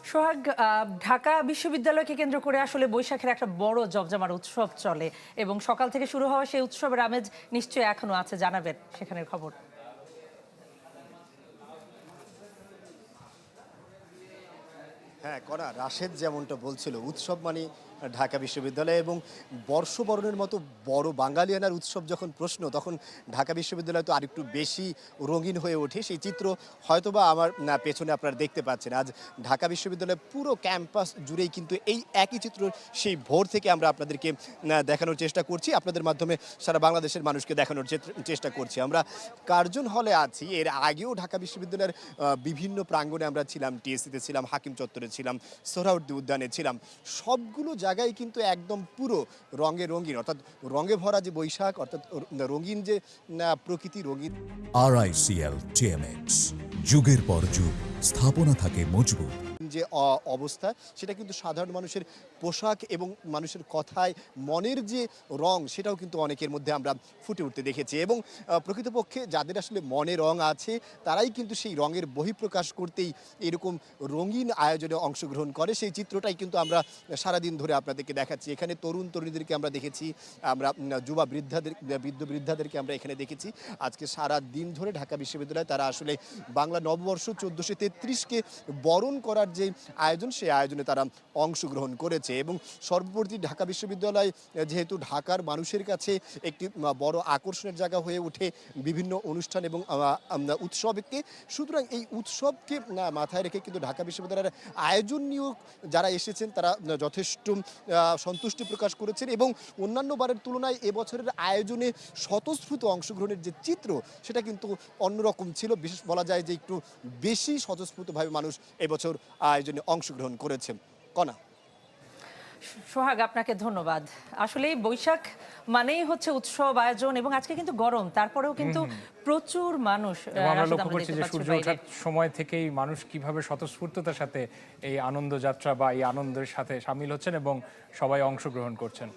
সোহাগ, ঢাকা বিশ্ববিদ্যালয়কে কেন্দ্র করে আসলে বৈশাখের একটা বড় জমজমাট উৎসব চলে এবং সকাল থেকে শুরু হওয়া সেই উৎসবের আমেজ নিশ্চয়ই এখনো আছে, জানাবেন সেখানের খবর। হ্যাঁ করা রাশেদ যেমনটা বলছিল, উৎসব মানে ঢাকা বিশ্ববিদ্যালয় এবং বর্ষবরণের মতো বড় বাঙালিয়ানার উৎসব যখন প্রশ্ন, তখন ঢাকা বিশ্ববিদ্যালয় তো আরেকটু বেশি রঙিন হয়ে ওঠে। সেই চিত্র হয়তোবা আমার পেছনে আপনারা দেখতে পাচ্ছেন। আজ ঢাকা বিশ্ববিদ্যালয়ের পুরো ক্যাম্পাস জুড়েই কিন্তু এই একই চিত্র সেই ভোর থেকে আমরা আপনাদেরকে দেখানোর চেষ্টা করছি, আপনাদের মাধ্যমে সারা বাংলাদেশের মানুষকে দেখানোর চেষ্টা করছি। আমরা কার্জন হলে আছি, এর আগেও ঢাকা বিশ্ববিদ্যালয়ের বিভিন্ন প্রাঙ্গণে আমরা ছিলাম, টিএসসিতে ছিলাম, হাকিম চত্বরে ছিলাম, সোহরাওয়ার্দী উদ্যানে ছিলাম। সবগুলো জায়গায় কিন্তু একদম পুরো রঙে রঙিন, অর্থাৎ রঙে ভরা যে বৈশাখ, অর্থাৎ রঙিন যে প্রকৃতি, রঙিন। RICL TMX, যুগের পর যুগ স্থাপনা থাকে মজবুত। যে অবস্থা, সেটা কিন্তু সাধারণ মানুষের পোশাক এবং মানুষের কথায় মনের যে রং, সেটাও কিন্তু অনেকের মধ্যে আমরা ফুটে উঠতে দেখেছি। এবং প্রকৃতপক্ষে যাদের আসলে মনে রং আছে, তারাই কিন্তু সেই রঙের বহিঃপ্রকাশ করতেই এরকম রঙিন আয়োজনে অংশগ্রহণ করে। সেই চিত্রটাই কিন্তু আমরা সারাদিন ধরে আপনাদেরকে দেখাচ্ছি। এখানে তরুণ তরুণীদেরকে আমরা দেখেছি, আমরা যুবা বৃদ্ধাদেরকে আমরা এখানে দেখেছি। আজকে সারা দিন ধরে ঢাকা বিশ্ববিদ্যালয়ে তারা আসলে বাংলা নববর্ষ 1433-কে বরণ করার যে আয়োজন, সেই আয়োজনে তারা অংশগ্রহণ করেছে। এবং সর্বোপরি ঢাকা বিশ্ববিদ্যালয় যেহেতু ঢাকার মানুষের কাছে একটি বড় আকর্ষণের জায়গা হয়ে ওঠে বিভিন্ন অনুষ্ঠান এবং উৎসবকে, সুতরাং এই উৎসবকে মাথায় রেখে কিন্তু ঢাকা বিশ্ববিদ্যালয়ের আয়োজন নিয়েও যারা এসেছেন তারা যথেষ্ট সন্তুষ্টি প্রকাশ করেছেন। এবং অন্যান্য বারের তুলনায় এবছরের আয়োজনে স্বতঃস্ফূর্ত অংশগ্রহণের যে চিত্র, সেটা কিন্তু অন্যরকম ছিল। বিশেষ বলা যায় যে একটু বেশি স্বতঃস্ফূর্তভাবে মানুষ এবছর আয়োজনে অংশগ্রহণ করেছেন। কণা। সোহাগ, আপনাকে ধন্যবাদ। আসলে বৈশাখ মানেই হচ্ছে উৎসব, আয়োজন, এবং আজকে কিন্তু গরম, তারপরেও কিন্তু প্রচুর মানুষ। আমরা লক্ষ্য করছি যে সূর্য ওঠার সময় থেকেই মানুষ কিভাবে স্বতঃস্ফূর্ততার সাথে এই আনন্দ যাত্রা বা এই আনন্দের সাথে সামিল হচ্ছেন এবং সবাই অংশগ্রহণ করছেন।